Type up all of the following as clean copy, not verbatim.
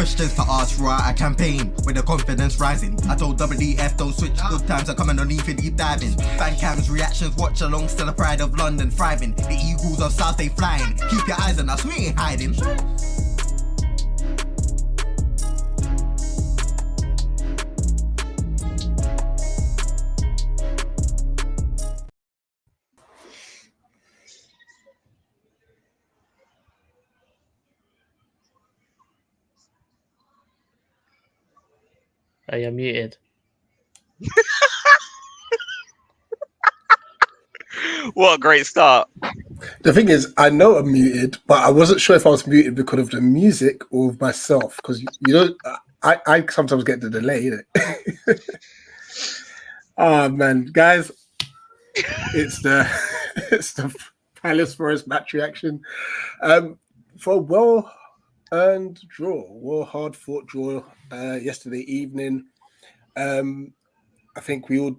questions to ask throughout a campaign with the confidence rising. I told WDF don't switch, good times are coming on even deep diving. Fan cams, reactions, watch along, still the pride of London thriving. The Eagles of South, they flying. Keep your eyes on us, we ain't hiding. Oh, you're muted. What a great start. The thing is, I know I'm muted, but I wasn't sure if I was muted because of the music or of myself. Because I sometimes get the delay. Innit? Oh man, guys, it's the Palace Forest match reaction for a well-earned draw, hard-fought draw yesterday evening. I think we all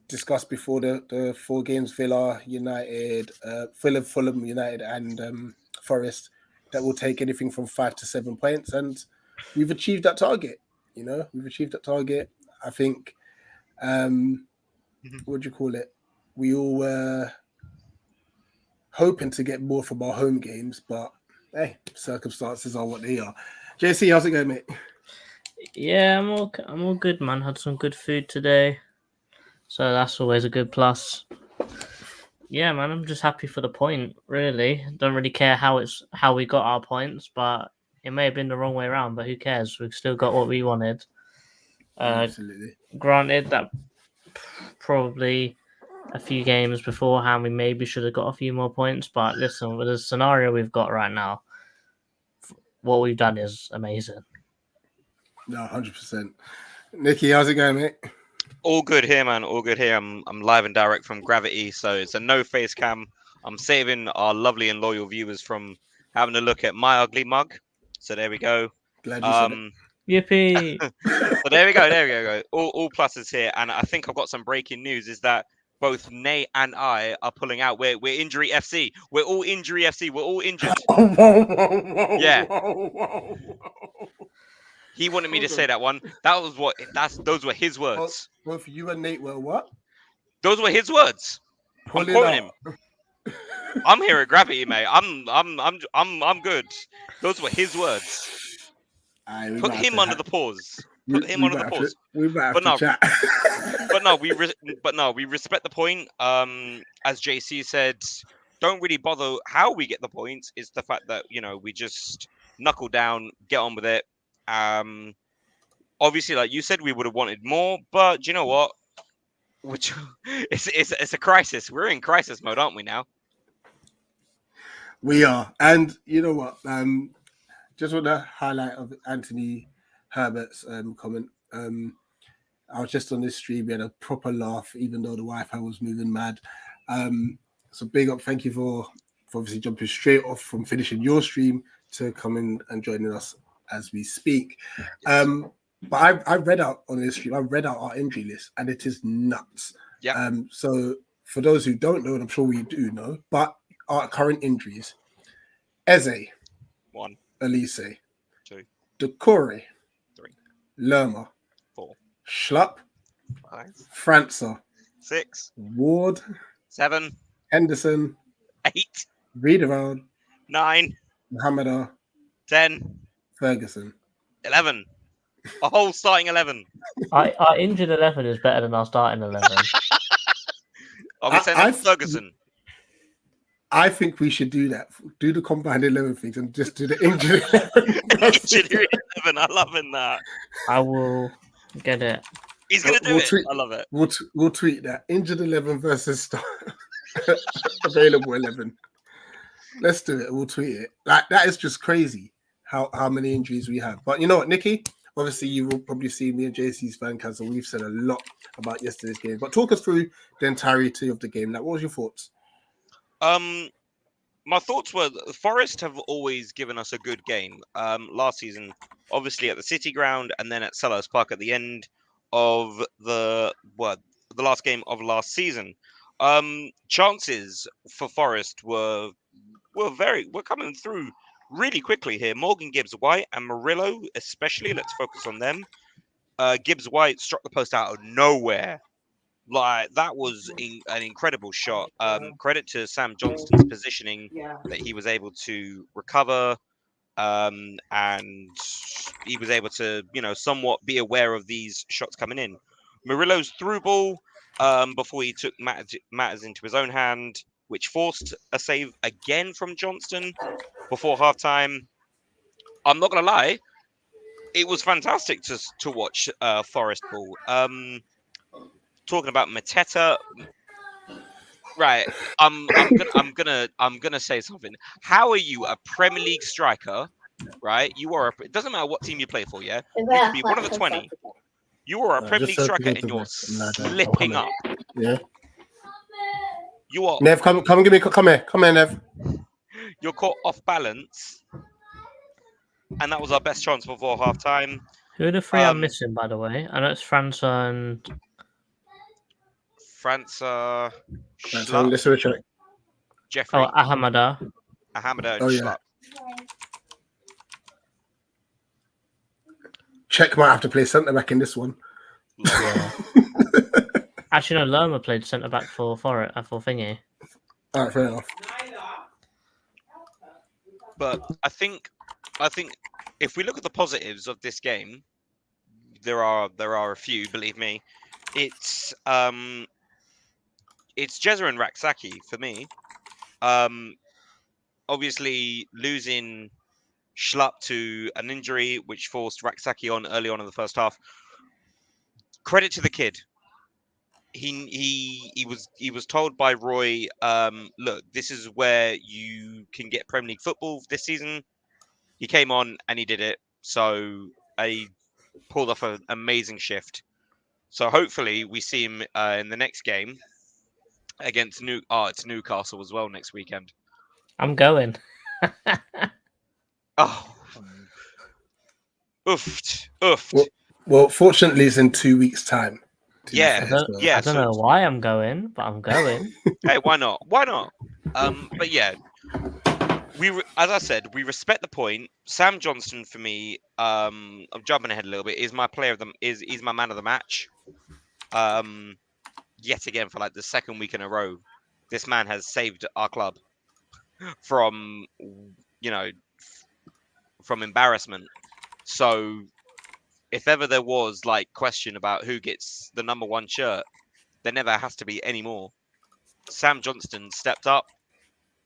discussed before the 4 games: Villa United, Fulham United, and Forest, that will take anything from 5 to 7 points, and we've achieved that target. We've achieved that target. I think. What do you call it? We all were hoping to get more from our home games, but hey, circumstances are what they are. JC, how's it going, mate? Yeah, I'm all good, man. Had some good food today, so that's always a good plus. Yeah, man, I'm just happy for the point. Really, don't really care how we got our points, but it may have been the wrong way around. But who cares? We've still got what we wanted. Absolutely. Granted that probably a few games beforehand we maybe should have got a few more points, but listen, with the scenario we've got right now, what we've done is amazing. No, 100%. Nicky, how's it going, mate? All good here, man. All good here. I'm live and direct from Gravity, so it's a no face cam. I'm saving our lovely and loyal viewers from having a look at my ugly mug. So there we go. Glad you said it. Yippee! So there we go. All pluses here, and I think I've got some breaking news. Is that both Nate and I are pulling out. We're injury FC. We're all injury FC. We're all injured. Yeah. He wanted me to say that one. Those were his words. Both you and Nate were what? Those were his words. I'm quoting him. I'm here at Gravity, mate. I'm good. Those were his words. Put him under the pause. Put him under the pause. We might have to chat. but no, we respect the point. As JC said, don't really bother how we get the points. It's the fact that we just knuckle down, get on with it. Obviously, like you said, we would have wanted more, but do you know what? It's a crisis. We're in crisis mode, aren't we now? We are, and you know what? Just want to highlight of Anthony Herbert's comment. I was just on this stream. We had a proper laugh, even though the Wi-Fi was moving mad. So big up, thank you for obviously jumping straight off from finishing your stream to coming and joining us as we speak. But I read out on this stream. I read out our injury list, and it is nuts. Yeah. So for those who don't know, and I'm sure we do know, but our current injuries: Eze, 1, Elise, 2, Decore, 3, Lerma, 4, Schlupp, 5, França, 6, Ward, 7, Henderson, 8, Riederald, 9, Mohameda, 10, Ferguson. 11. A whole starting 11. Our injured 11 is better than our starting 11. Are we saying that's Ferguson? I think we should do that. Do the combined 11 things and just do the injured 11. Injured 11. I'm loving that. I will get it. He's going to do it. I love it. We'll tweet that. Injured 11 versus available 11. Let's do it. We'll tweet it. Like, that is just crazy how many injuries we have. But you know what, Nicky? Obviously, you will probably see me and JC's fan cast, and we've said a lot about yesterday's game. But talk us through the entirety of the game. Like, what was your thoughts? My thoughts were Forest have always given us a good game. Last season, obviously at the City Ground, and then at Selhurst Park at the end of the last game of last season. Chances for Forest were coming through really quickly here, Morgan Gibbs-White and Murillo, especially. Let's focus on them. Gibbs-White struck the post out of nowhere. Like, that was an incredible shot. Credit to Sam Johnston's positioning that he was able to recover, and he was able to, somewhat be aware of these shots coming in. Murillo's through ball before he took matters into his own hand, which forced a save again from Johnston before halftime. I'm not gonna lie, it was fantastic to watch Forest ball. Talking about Mateta, right? I'm gonna say something. How are you a Premier League striker? Right? You are. It doesn't matter what team you play for. Yeah, you could be one of the 20. You are a Premier League striker and you're slipping up. Yeah. You are. Nev, come and give me. Come here, Nev. You're caught off balance, and that was our best chance before half time. Who are the three I'm missing, by the way? I know it's França and Schlupp, Jeffrey. Oh, Ahamada and Schlupp. Czech might have to play centre back in this one. Yeah. Actually, no, Lerma played centre back for Thingy. All right, fair enough. But I think if we look at the positives of this game, there are a few. Believe me, it's Jezza and Raksaki for me. Obviously losing Schlupp to an injury, which forced Raksaki on early on in the first half. Credit to the kid. He was told by Roy, look, this is where you can get Premier League football this season. He came on and he did it. So he pulled off an amazing shift. So hopefully we see him in the next game against it's Newcastle as well next weekend. I'm going. Oh, oofed. Well, fortunately, it's in 2 weeks' time. I don't know why I'm going, but I'm going. Hey, why not? But yeah, as I said, we respect the point. Sam Johnston for me, I'm jumping ahead a little bit, is my player of is my man of the match. Yet again for like the second week in a row, this man has saved our club from embarrassment. So if ever there was like question about who gets the number 1 shirt, there never has to be any more. Sam Johnston stepped up.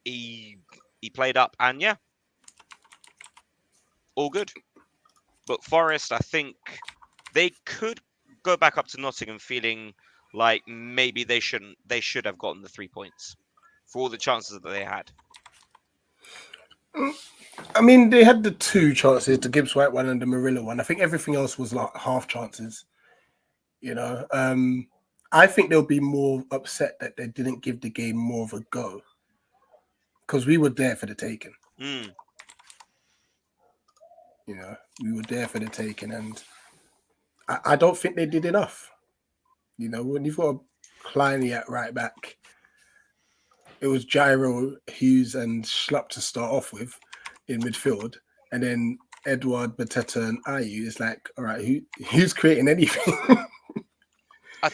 He played up, and yeah, all good. But Forest, I think they could go back up to Nottingham feeling like maybe they should have gotten the 3 points for all the chances that they had. I mean, they had the 2 chances, the Gibbs-White one and the Murillo one. I think everything else was like half chances. I think they'll be more upset that they didn't give the game more of a go, because we were there for the taking. We were there for the taking, and I don't think they did enough. When you've got Kleiny at right back, it was Gyro, Hughes, and Schlupp to start off with in midfield, and then Edward, Mateta, and Ayew is like, all right, who's creating anything? I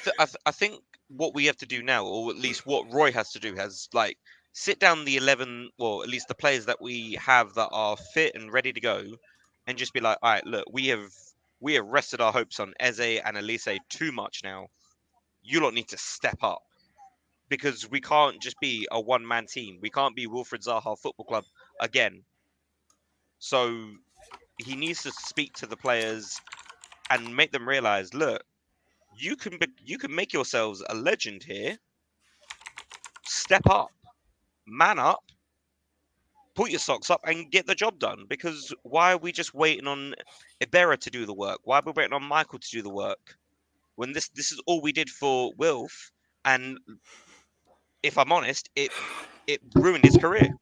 think what we have to do now, or at least what Roy has to do, has like sit down the 11, or at least the players that we have that are fit and ready to go, and just be like, all right, look, we have rested our hopes on Eze and Elise too much now. You lot need to step up, because we can't just be a one-man team. We can't be Wilfred Zaha Football Club again. So he needs to speak to the players and make them realize, look, you can make yourselves a legend here. Step up, man up, put your socks up, and get the job done. Because why are we just waiting on Iberra to do the work? Why are we waiting on Michael to do the work? When this is all we did for Wilf, and if I'm honest, it ruined his career.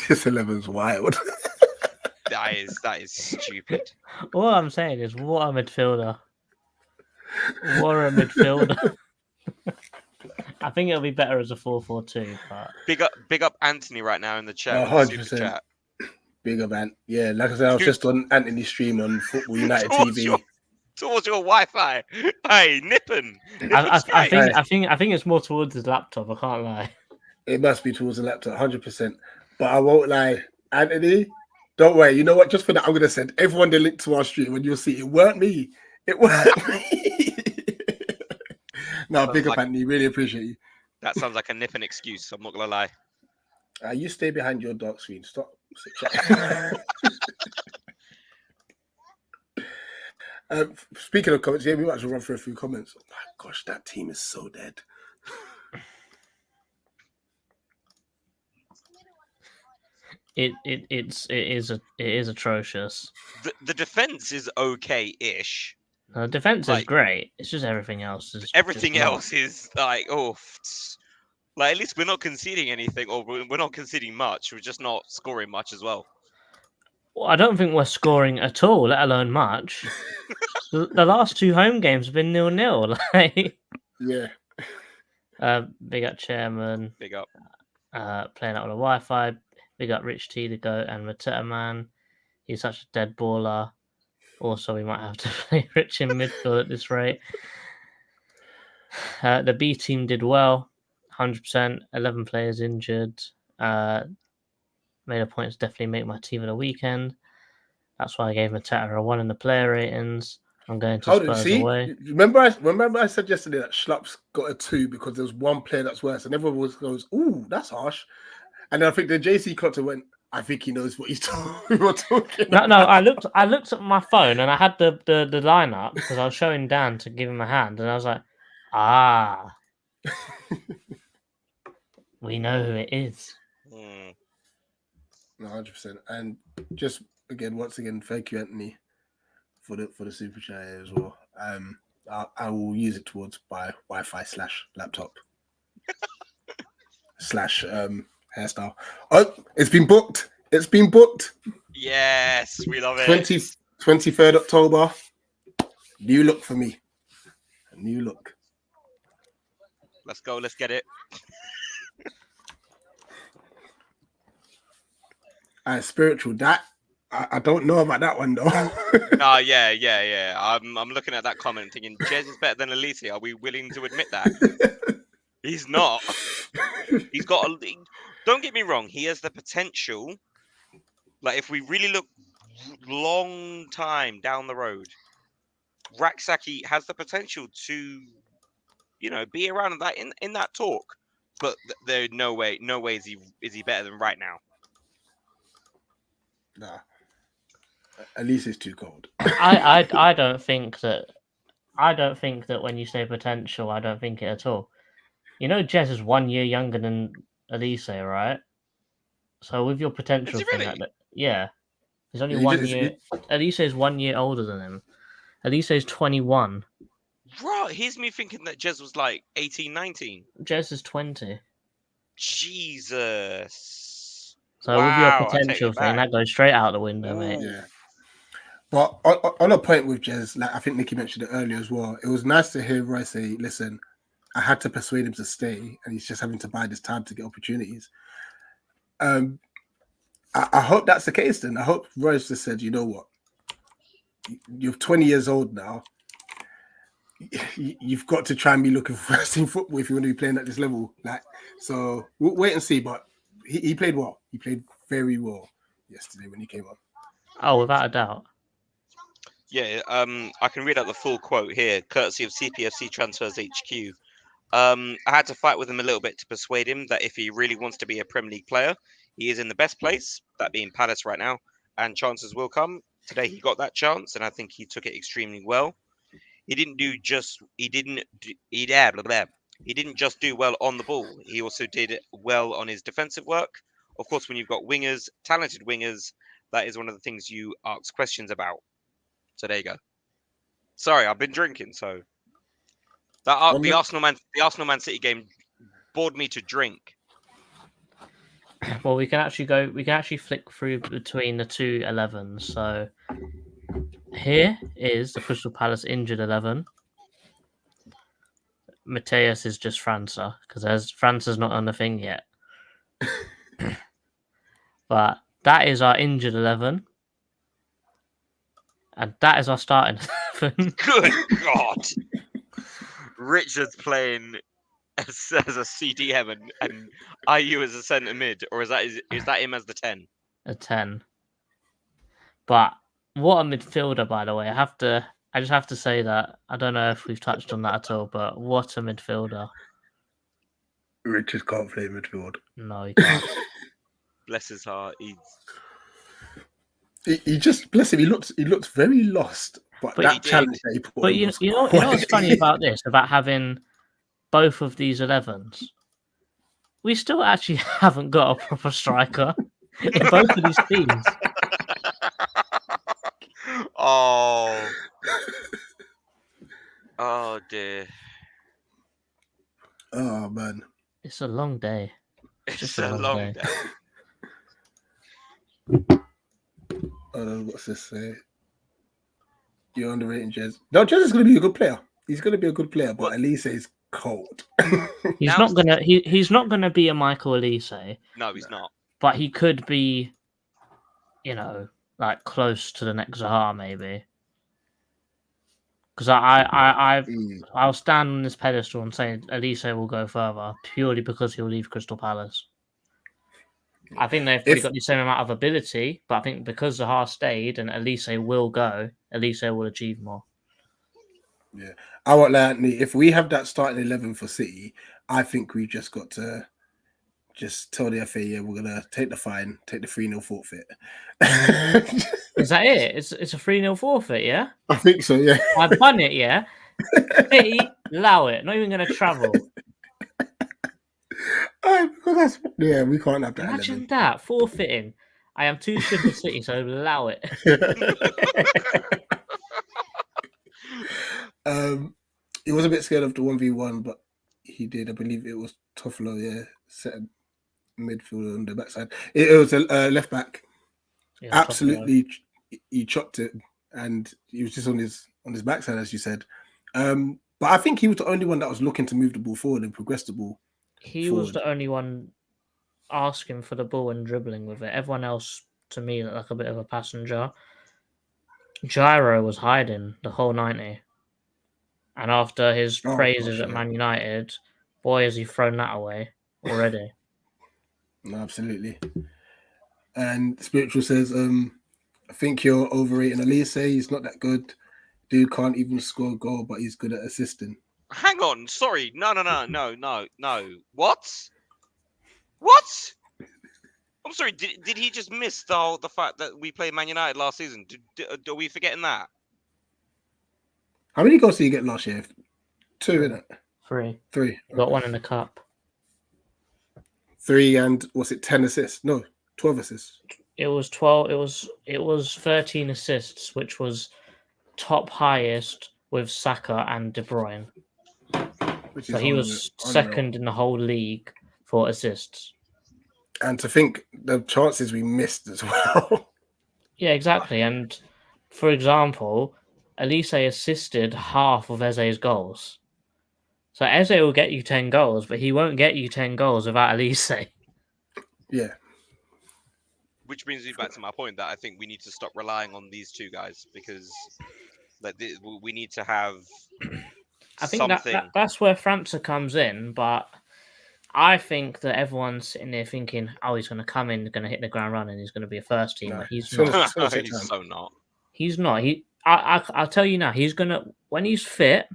This 11's wild. That is stupid. All I'm saying is, what a midfielder. What a midfielder. I think it'll be better as a 4-4-2. But Big up Anthony right now in the chat. with the super 100%. chat. Big event. Yeah, like I said, I was just on Anthony's stream on Football United TV. Towards your Wi-Fi. Hey, Nippon. I think it's more towards his laptop. I can't lie. It must be towards the laptop, 100%. But I won't lie, Anthony. Don't worry. You know what? Just for that, I'm gonna send everyone the link to our stream, and you'll see it weren't me. It weren't me. No, big up, Anthony. Really appreciate you. That sounds like a Nippon excuse. I'm not gonna lie. You stay behind your dark screen. Stop. Speaking of comments, yeah, we might as well run through a few comments. Oh my gosh, that team is so dead. It is atrocious. The defense is okay-ish. The defense is great. It's just everything else is. Everything else is like, like at least we're not conceding anything, or we're not conceding much. We're just not scoring much as well. Well, I don't think we're scoring at all, let alone much. The last 2 home games have been 0-0. Like, yeah. Big up Chairman. Big up. Playing out on the Wi-Fi. Big up Rich T to go and Mateta Man. He's such a dead baller. Also, we might have to play Rich in midfield at this rate. The B team did well. 100%. 11 players injured. Made a point to definitely make my team of the weekend. That's why I gave Mateta a 1 in the player ratings. I'm going to Spurs away. Remember I said yesterday that Schlupp's got a 2 because there was one player that's worse, and everyone goes, "Ooh, that's harsh." And then I think the JC Cotter went, "I think he knows what he's talking." No. I looked at my phone and I had the lineup because I was showing Dan to give him a hand, and I was like, we know who it is. 100%. And just once again, thank you, Anthony, for the super chat as well. I will use it towards my Wi-Fi /laptop / hairstyle. Oh, it's been booked. Yes, we love it. 23rd October. New look for me. A new look. Let's go. Let's get it. Spiritual. That I don't know about that one though. Oh yeah. I'm looking at that comment thinking Jez is better than Elise. Are we willing to admit that? He's not. He's got a. Don't get me wrong. He has the potential. Like if we really look long time down the road, Raksaki has the potential to, be around that in that talk. But there's no way is he better than right now. Nah. At least it's too cold. I don't think that when you say potential, I don't think it at all. Jez is 1 year younger than Elise, right? So with your potential thing, really? yeah, he's only 1 year. Elise is 1 year older than him. Elise is 21. Right, here's me thinking that Jez was like 18, 19. Jez is 20. Jesus. So with your potential thing, that goes straight out the window, mate. Yeah. But on a point with Jez, like I think Nicky mentioned it earlier as well, it was nice to hear Roy say, listen, I had to persuade him to stay, and he's just having to buy this time to get opportunities. I hope that's the case then. I hope Roy's just said, you know what? You're 20 years old now. You've got to try and be looking for first team football if you want to be playing at this level. So we'll wait and see. But he played well. He played very well yesterday when he came on. Oh, without a doubt. Yeah, I can read out the full quote here, courtesy of CPFC Transfers HQ. I had to fight with him a little bit to persuade him that if he really wants to be a Premier League player, he is in the best place, that being Palace right now, and chances will come. Today he got that chance, and I think he took it extremely well. He didn't just do well on the ball. He also did well on his defensive work. Of course, when you've got wingers, talented wingers, that is one of the things you ask questions about. So there you go. Sorry, I've been drinking, so the Arsenal Man City game bored me to drink. Well, we can actually flick through between the two 11s. So here is the Crystal Palace injured 11. Mateus is just França because Franca's not on the thing yet. But that is our injured 11. And that is our starting 11. Good God. Richard's playing as a CDM and IU as a centre mid, or is that him as the 10? A 10. But what a midfielder, by the way. I just have to say that. I don't know if we've touched on that at all, but what a midfielder. Richard can't play midfield. No, he can't. Bless his heart. He just, bless him, he looks very lost. But that challenge that he put But you know what's funny about this, about having both of these 11s? We still actually haven't got a proper striker in both of these teams. Oh. Oh dear. Oh man. It's a long day. It's a long day. What's this say? You're underrating Jez. No, Jez is going to be a good player. He's going to be a good player, but Elise is cold. He's not gonna be a Michael Elise. No, he's not. But he could be, like close to the next Zaha maybe. Because I'll stand on this pedestal and say Elise will go further purely because he'll leave Crystal Palace. I think they've probably got the same amount of ability, but I think because Zaha stayed and Elise will go, Elise will achieve more. Yeah, I won't lie, Anthony. If we have that starting 11 for City, I think we've just got to just tell the FA, yeah, we're gonna take the fine, take the 3-0 forfeit. Is that it? It's a 3-0 forfeit, yeah? I think so, yeah. I've done it, yeah. City, allow it. Not even gonna travel. Yeah, we can't have that. Imagine 11. that forfeiting. I am too good for City, so allow it. He was a bit scared of the 1v1, but he did. I believe it was Toffolo, yeah, set a midfielder on the backside. It was a left back. Yeah, absolutely, he chopped it, and he was just on his backside, as you said. But I think he was the only one that was looking to move the ball forward and progress the ball. He was the only one asking for the ball and dribbling with it. Everyone else, to me, looked like a bit of a passenger. Gyro was hiding the whole 90. And after his praises at Man United, boy, has he thrown that away already. No, absolutely. And Spiritual says, I think you're overrating Elise. He's not that good. Dude can't even score a goal, but he's good at assisting. Hang on, sorry. No. What? What? I'm sorry, did he just miss the fact that we played Man United last season? Are we forgetting that? How many goals did you get last year? 2, innit? 3. 3. Got 1 in the cup. 3 and was it 10 assists? No, 12 assists. It was 12. It was 13 assists, which was top highest with Saka and De Bruyne. So he was second in the whole league for assists. And to think the chances we missed as well. Yeah, exactly. And for example, Elise assisted half of Eze's goals. So Eze will get you 10 goals, but he won't get you 10 goals without Elise. Yeah. Which brings me back to my point that I think we need to stop relying on these two guys because we need to have I think that's where França comes in, but I think that everyone's sitting there thinking, oh, he's going to come in, going to hit the ground running, he's going to be a first team. No, he's not. He's so not. He's not. I'll tell you now, he's going to, when he's fit,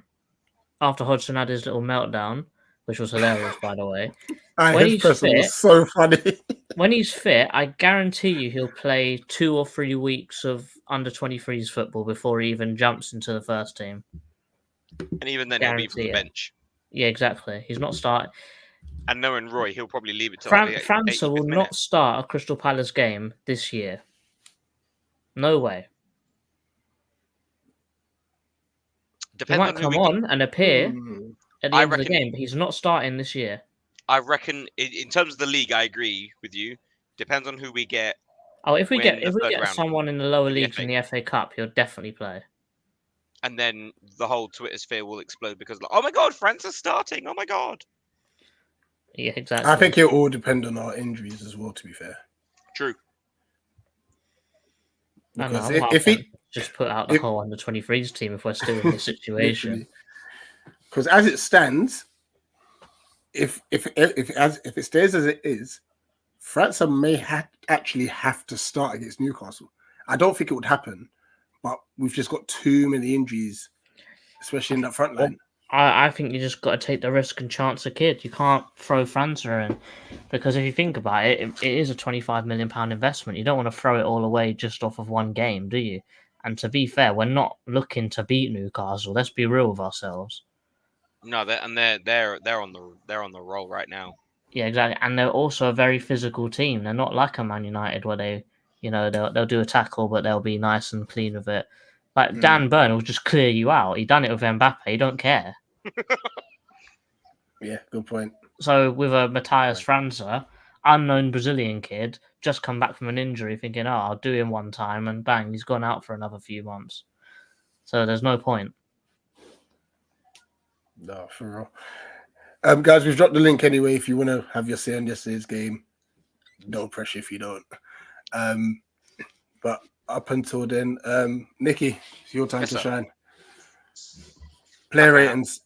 after Hodgson had his little meltdown, which was hilarious, by the way. When he's fit, was so funny. When he's fit, I guarantee you he'll play 2 or 3 weeks of under-23s football before he even jumps into the first team. And even then, he'll be from the bench. Yeah, exactly. He's not starting. And knowing Roy, he'll probably leave it to França will not start a Crystal Palace game this year. No way. He might come on and appear at the end of the game, but he's not starting this year. I reckon, in terms of the league, I agree with you. Depends on who we get. Oh, if we get someone in the lower leagues in the FA Cup, he'll definitely play. and then the whole Twitter sphere will explode because, like, oh my god, France is starting. Oh my god. Yeah, exactly. I think it all depend on our injuries as well. To be fair, True. because if he just put out the whole under-23s team if we're still in this situation. Because as it stands, if it stays as it is, France may actually have to start against Newcastle. I don't think it would happen, but we've just got too many injuries, especially in that front line. I think you just got to take the risk and chance a kid. You can't throw France in, because if you think about it, it is a £25 million investment. You don't want to throw it all away just off of one game, do you? And to be fair, we're not looking to beat Newcastle. Let's be real with ourselves. No, they're on the roll right now. Yeah, exactly. And they're also a very physical team. They're not like a Man United where they'll do a tackle, but they'll be nice and clean with it. Like Dan Burn will just clear you out. He done it with Mbappe. He don't care. Yeah, good point. So with a Matthias França, unknown Brazilian kid, just come back from an injury, thinking, "Oh, I'll do him one time," and bang, he's gone out for another few months. So there's no point. No, for real. Guys, we've dropped the link anyway. If you want to have your say on yesterday's game, no pressure if you don't. But up until then, Nicky, it's your time to shine. Player ratings.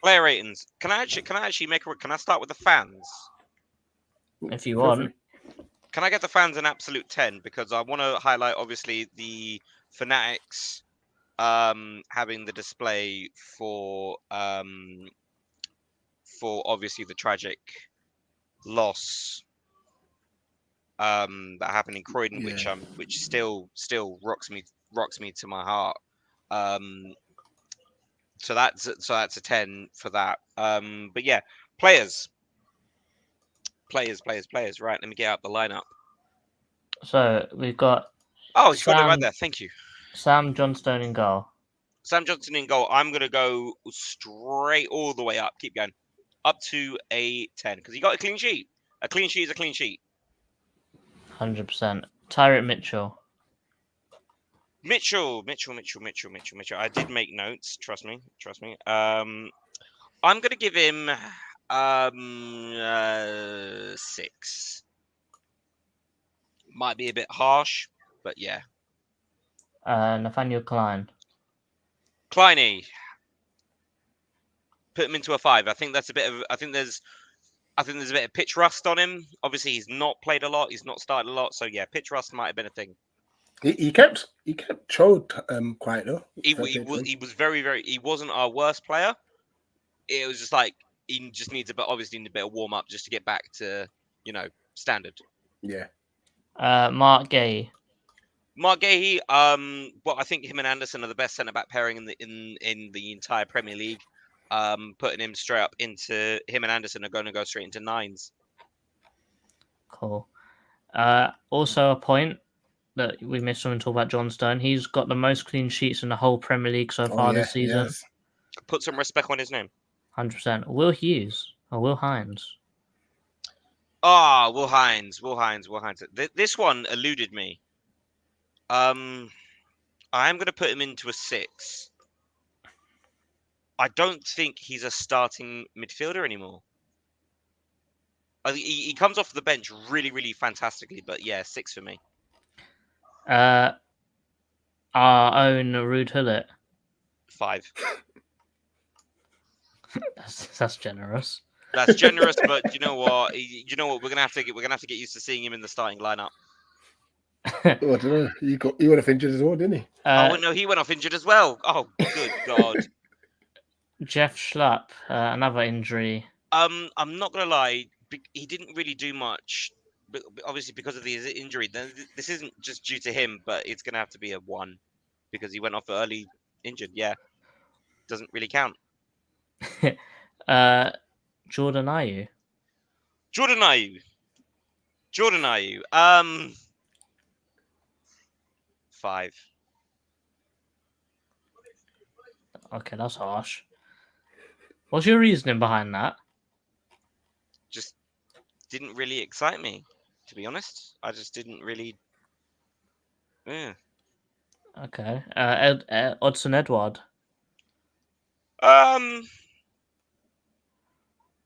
Player ratings. Can I actually make a? Can I start with the fans? If you want. Can I get the fans an absolute 10? Because I want to highlight, obviously, the Fanatics having the display for obviously the tragic loss that happened in Croydon, which still rocks me to my heart. So that's a 10 for that. But yeah, players. Right, let me get out the lineup. So we've got. Oh, he's got it right there. Thank you. Sam Johnstone in goal. Sam Johnstone in goal. I'm gonna go straight all the way up. Keep going, up to a 10 because he got a clean sheet. A clean sheet is a clean sheet. 100%. Tyreek Mitchell. Mitchell. I did make notes. Trust me. I'm gonna give him 6. Might be a bit harsh, but yeah. Nathaniel Klein. Kleiny. Put him into a 5. I think that's a bit of. I think there's a bit of pitch rust on him. Obviously, he's not played a lot. He's not started a lot. So yeah, pitch rust might have been a thing. He kept Chode quiet though. He was very. He wasn't our worst player. It was just like he just needs a bit of warm up just to get back to standard. Yeah. Mark Gay. Well, I think him and Anderson are the best centre back pairing in the entire Premier League. Putting him straight up into him and Anderson are going to go straight into 9s. Cool. Also a point that we missed when we talk about Johnstone. He's got the most clean sheets in the whole Premier League so far this season. Yes. Put some respect on his name. 100%. Will Hughes or Will Hines? Will Hines. This one eluded me. I'm going to put him into a 6. I don't think he's a starting midfielder anymore. He comes off the bench really, really fantastically, but yeah, 6 for me. Our own Ruud Gullit. 5. That's generous. That's generous, but you know what? We're gonna have to get used to seeing him in the starting lineup. I don't know. He went off injured as well, didn't he? Oh no, he went off injured as well. Oh, good God. Jeff Schlapp, another injury. I'm not gonna lie, he didn't really do much. But obviously, because of his injury, this isn't just due to him, but it's gonna have to be a 1 because he went off early injured. Yeah, doesn't really count. Jordan Ayew. 5. Okay, that's harsh. What's your reasoning behind that? Just didn't really excite me, to be honest. I just didn't really. Yeah. Okay. Odson Edward.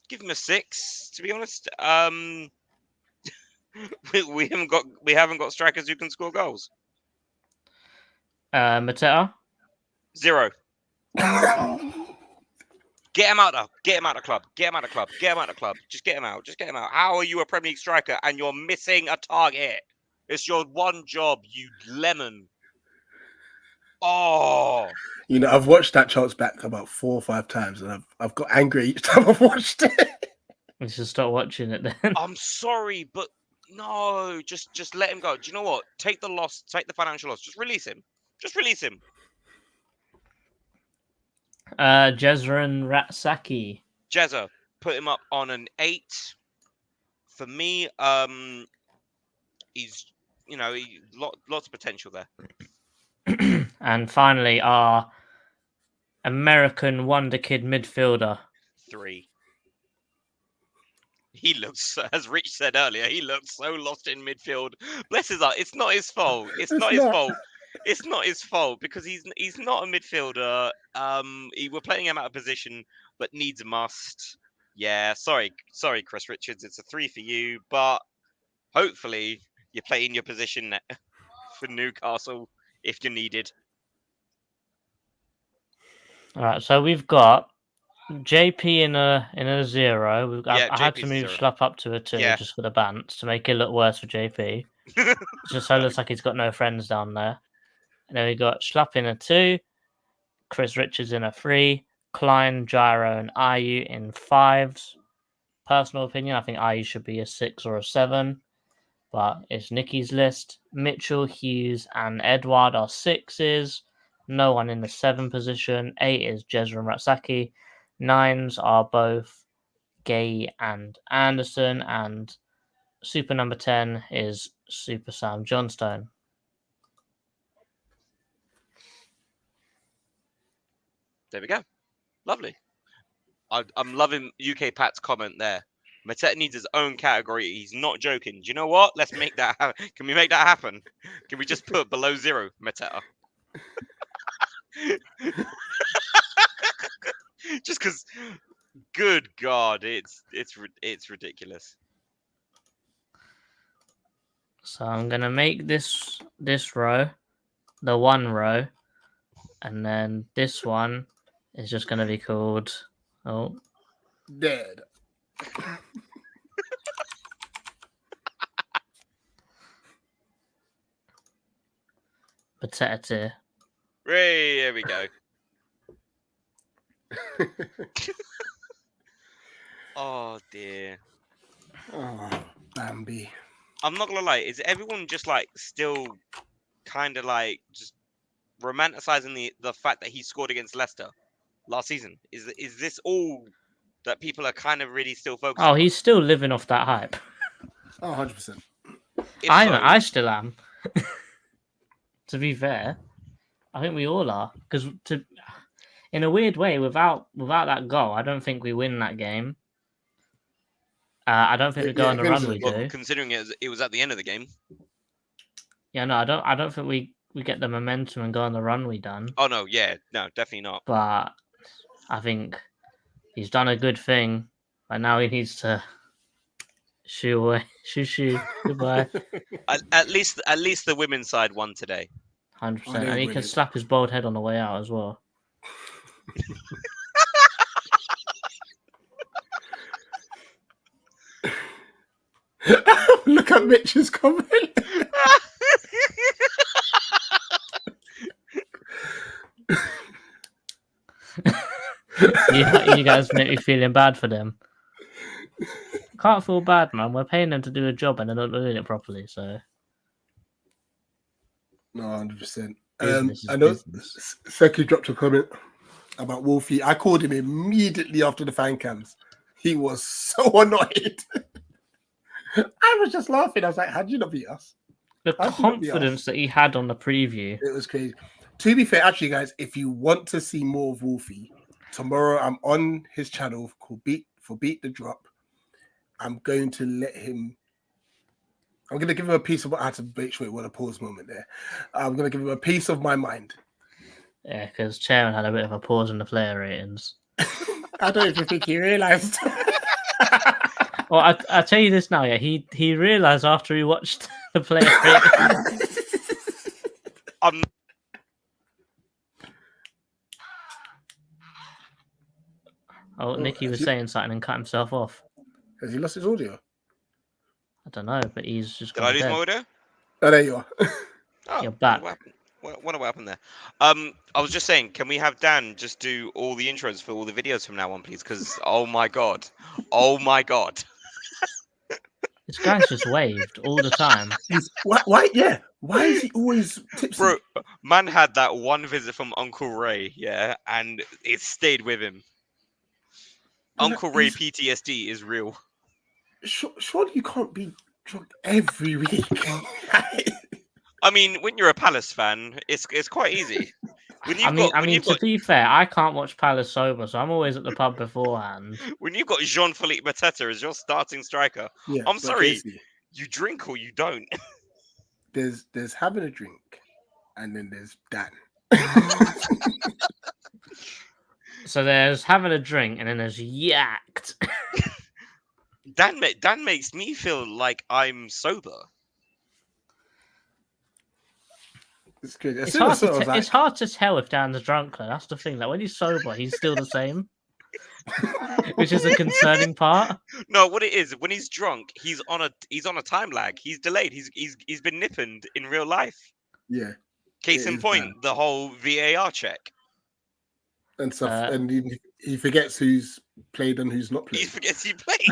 Give him a 6. To be honest, we haven't got strikers who can score goals. Mateta? 0. Get him out of the club. Get him out of the club. Get him out of the club. Just get him out. Just get him out. How are you a Premier League striker and you're missing a target? It's your one job, you lemon. Oh. You know, I've watched that chance back about 4 or 5 times, and I've got angry each time I've watched it. You should stop watching it then. I'm sorry, but no, just let him go. Do you know what? Take the loss. Take the financial loss. Just release him. Just release him. Jezran Ratsaki. Jezza, put him up on an 8. For me, he's lots of potential there. And finally, our American wonder kid midfielder. 3. He looks, as Rich said earlier, he looks so lost in midfield. Bless his heart. It's not his fault. It's not his fault. It's not his fault because he's not a midfielder. We're playing him out of position, but needs a must. Yeah, sorry, Chris Richards. It's a 3 for you, but hopefully you play in your position for Newcastle if you're needed. All right, so we've got JP in a 0. I had to move Schlupp up to a 2 just for the bants to make it look worse for JP. Just so it looks like he's got no friends down there. And then we got Schlupp in a 2, Chris Richards in a 3, Klein, Gyro, and Ayu in 5s. Personal opinion, I think Ayu should be a 6 or a 7, but it's Nicky's list. Mitchell, Hughes, and Edward are 6s. No one in the 7 position. 8 is Jezra and Ratsaki. 9s are both Gay and Anderson, and super number 10 is Super Sam Johnstone. There we go. Lovely. I'm loving UK Pat's comment there. Mateta needs his own category. He's not joking. Do you know what? Let's make that happen. Can we make that happen? Can we just put below 0, Mateta? Just because, good God, it's ridiculous. So I'm gonna make this row the 1 row, and then this one is just gonna be called Dead. Potato. Hey, there we go. Oh dear. Oh, Bambi. I'm not gonna lie. Is everyone just like still kind of like just romanticizing the fact that he scored against Leicester last season? Is this all that people are kind of really still focused on? He's still living off that hype. Oh, 100%. I still am. To be fair, I think we all are, because in a weird way, without that goal, I don't think we win that game. I don't think we go on the run we do. Considering it was at the end of the game. Yeah, no, I don't think we get the momentum and go on the run we done. Oh no, yeah, no, definitely not. But I think he's done a good thing, and now he needs to shoo away, shoo, goodbye. At least the women's side won today. 100%, and he can slap his bald head on the way out as well. Look at Mitch's comment. You guys make me feeling bad for them. Can't feel bad, man. We're paying them to do a job and they're not doing it properly, so. No, 100%. I know Seki dropped a comment about Wolfie. I called him immediately after the fan cams. He was so annoyed. I was just laughing. I was like, how'd you not beat us? The confidence that he had on the preview. It was crazy. To be fair, actually, guys, if you want to see more of Wolfie, tomorrow I'm on his channel called Beat the Drop. I'm going to give him a piece of what I had to make sure it was a pause moment there. I'm going to give him a piece of my mind. Yeah, because Chairman had a bit of a pause in the player ratings. I don't even think he realised. Well, I'll tell you this now, yeah. He realised after he watched the player ratings. Nicky was saying something and cut himself off. Has he lost his audio? I don't know, but he's just Did gone I lose dead. my audio? Oh, there you are. Oh, You're back. What happened there? I was just saying, can we have Dan just do all the intros for all the videos from now on, please? Because oh my god, This guy's just waved all the time. Why? Yeah. Why is he always tipsy? bro, man had that one visit from Uncle Ray, yeah, and it stayed with him. Uncle Ray PTSD is real. Surely you can't be drunk every week. I mean, when you're a Palace fan, it's quite easy. To be fair, I can't watch Palace sober, so I'm always at the pub beforehand. When you've got Jean-Philippe Mateta as your starting striker, Yeah, I'm sorry, Casey, you drink or you don't. There's having a drink, and then there's Dan. So there's having a drink, and then there's yacked. Dan makes me feel like I'm sober. It's good. It's hard to tell if Dan's drunk, though. That's the thing. Like when he's sober, he's still the same, which is a concerning part. No, what it is, when he's drunk, he's on a time lag. He's delayed. He's been nippened in real life. Yeah. Case in point, the whole VAR check and stuff, and he forgets who's played and who's not played. He forgets he played.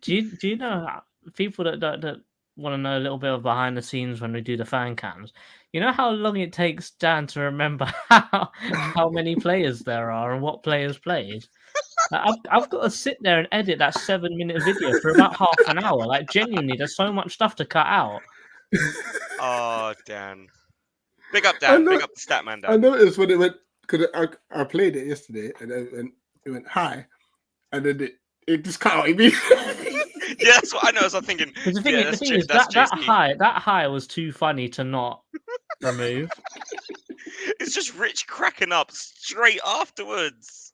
Do you know people that want to know a little bit of behind the scenes when we do the fan cams? You know how long it takes Dan to remember how many players there are and what players played? I've got to sit there and edit that 7-minute video for about half an hour. Like genuinely, there's so much stuff to cut out. Oh, Dan. Big up, Dan. Big up the stat man, Dan. I noticed when it went, because I played it yesterday, and then it went hi, and then it just cut out immediately. Yeah, that's what I know. I was thinking. The thing is that high was too funny to not remove. It's just Rich cracking up straight afterwards.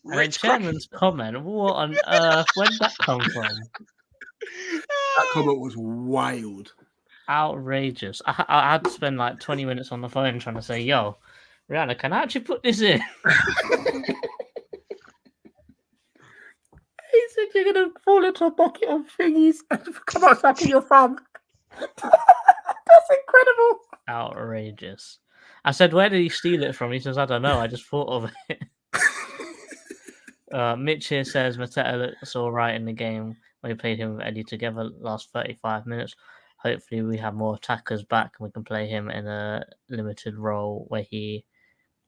Rich Chairman's comment. What on earth? Where did that come from? That comment was wild. Outrageous. I had to spend like 20 minutes on the phone trying to say, yo, Rihanna, can I actually put this in? He said you're going to fall into a bucket of thingies and come out back in your thumb. That's incredible. Outrageous. I said, where did he steal it from? He says, I don't know. I just thought of it. Mitch here says, Mateta looks all right in the game when we played him with Eddie together last 35 minutes. Hopefully we have more attackers back and we can play him in a limited role where he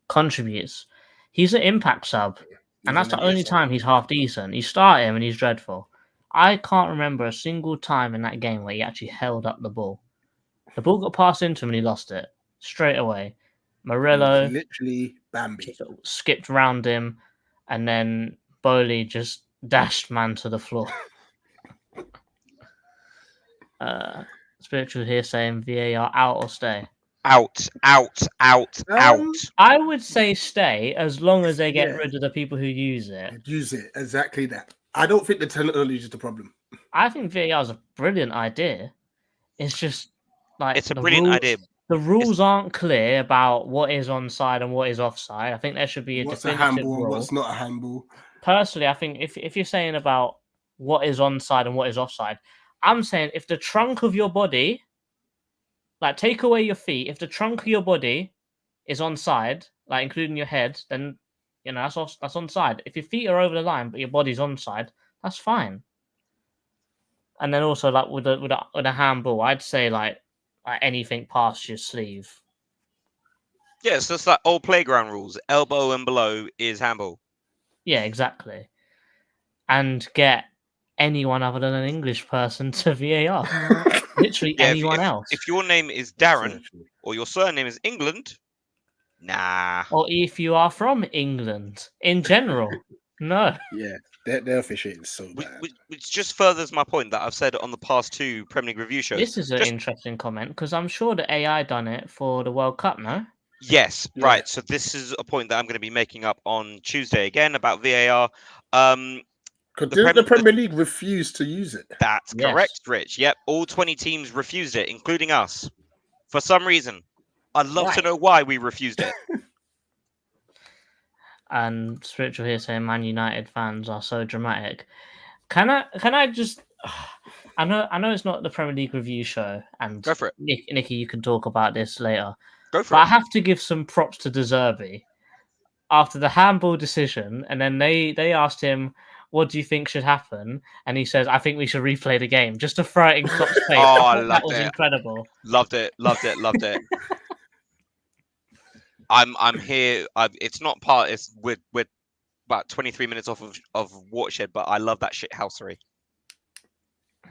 contributes. He's an impact sub, and that's the only time he's half decent. You start him and he's dreadful. I can't remember a single time in that game where he actually held up the ball. The ball got passed into him and he lost it straight away. Morello literally Bambi skipped round him, and then Bowley just dashed man to the floor. Spiritual here saying VAR out or stay? Out. I would say stay as long as they get rid of the people who use it. Use it, exactly that. I don't think the technology is the problem. I think VAR is a brilliant idea. It's just like it's a brilliant idea. The rules aren't clear about what is onside and what is offside. I think there should be a definitive handball, rule. what's not a handball. Personally, I think if you're saying about what is onside and what is offside, I'm saying if the trunk of your body, like take away your feet, if the trunk of your body is onside, like including your head, then that's onside. If your feet are over the line but your body's onside, that's fine. And then also like with a handball, I'd say like anything past your sleeve. Yeah, so it's like old playground rules. Elbow and below is handball. Yeah, exactly. And get anyone other than an English person to VAR. Literally anyone else. If your name is Darren or your surname is England, nah. Or if you are from England in general, no. Yeah, they're officiating so bad. Which just furthers my point that I've said on the past 2 Premier League review shows. This is an interesting comment because I'm sure the AI done it for the World Cup, no? Yes, Yeah. right. So this is a point that I'm going to be making up on Tuesday again about VAR. Because didn't the Premier League refuse to use it? That's Yes. correct, Rich. Yep, all 20 teams refused it, including us, for some reason. I'd love to Why? know why we refused it. And Spiritual here saying Man United fans are so dramatic. Can I just? I know it's not the Premier League review show, and Go for it. Nicky, you can talk about this later. Go for But I it. have to give some props to De Zerbi after the handball decision, and then they asked him, "What do you think should happen?" And he says, "I think we should replay the game," just to throw it in Klopp's face. Oh, I That loved was it. incredible. Loved it. I'm here. It's not part. It's we're about 23 minutes off of Watershed, but I love that shit housery.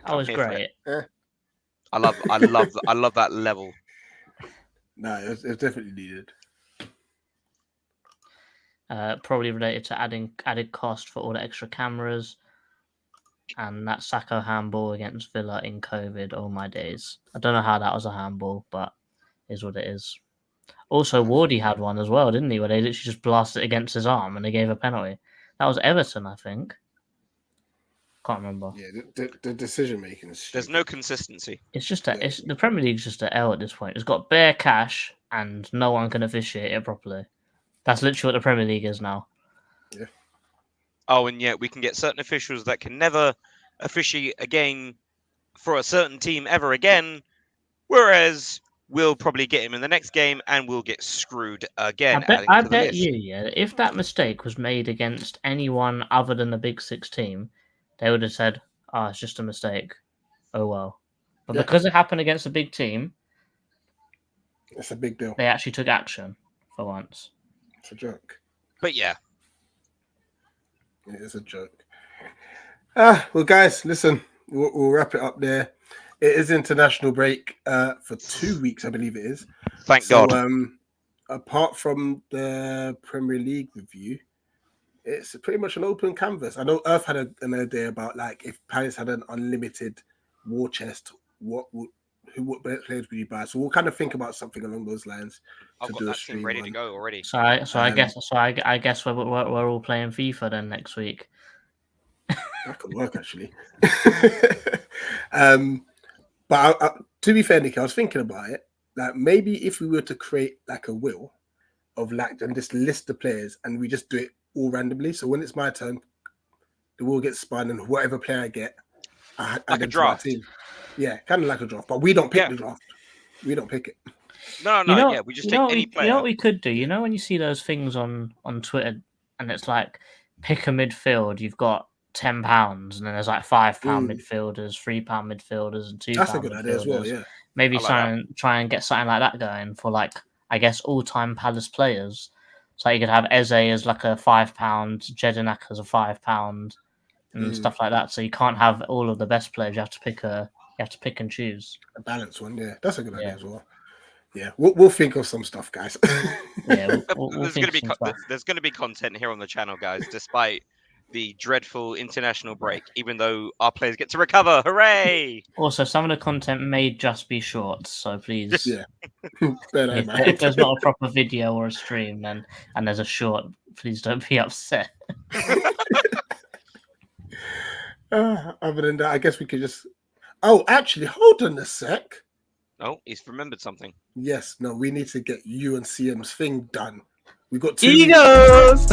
That was great. I love that level. No, it's definitely needed. Probably related to added cost for all the extra cameras, and that Sacco handball against Villa in COVID. Oh my days! I don't know how that was a handball, but is what it is. Also, Wardy had one as well, didn't he? Where they literally just blasted it against his arm and they gave a penalty. That was Everton, I think. Can't remember. Yeah, the decision making is. There's no consistency. It's just the Premier League's just an L at this point. It's got bare cash and no one can officiate it properly. That's literally what the Premier League is now. Yeah. Oh, and yet we can get certain officials that can never officiate a game for a certain team ever again, whereas we'll probably get him in the next game and we'll get screwed again. I bet you, if that mistake was made against anyone other than the Big Six team, they would have said, "Oh, it's just a mistake. Oh well." But because it happened against a big team, it's a big deal. They actually took action for once. It's a joke. But yeah. It is a joke. Well, guys, listen, we'll wrap it up there. It is international break for 2 weeks, I believe it is. Thank God. Apart from the Premier League review, it's pretty much an open canvas. I know Earth had an idea about like if Palace had an unlimited war chest, what players would you buy? So we'll kind of think about something along those lines. I've got that team ready to go already. So I guess we're all playing FIFA then next week. That could work actually. But to be fair, Nick, I was thinking about it. Like maybe if we were to create like a will of like and just list the players and we just do it all randomly. So when it's my turn, the will gets spun and whatever player I get, I like a draft. Team. Yeah, kind of like a draft, but we don't pick the draft. We don't pick it. No, we just take any player. You know what we could do? You know when you see those things on Twitter and it's like pick a midfield, you've got £10 and then there's like £5 midfielders, £3 midfielders, and £2 That's a good midfielders. idea as well, yeah. Maybe try and get something like that going for like I guess all-time Palace players. So you could have Eze as like a £5, Jedinak as a £5, and stuff like that. So you can't have all of the best players. You have to pick and choose. A balanced one, yeah. That's a good idea as well. Yeah, we'll think of some stuff, guys. Yeah, there's going to be content here on the channel, guys, despite the dreadful international break, even though our players get to recover. Hooray! Also, some of the content may just be shorts, so please. Yeah. If there's not a proper video or a stream, then and there's a short, please don't be upset. Other than that, I guess we could just. Oh, actually, hold on a sec. Oh, he's remembered something. Yes, no, we need to get you and CM's thing done. We got 2 egos.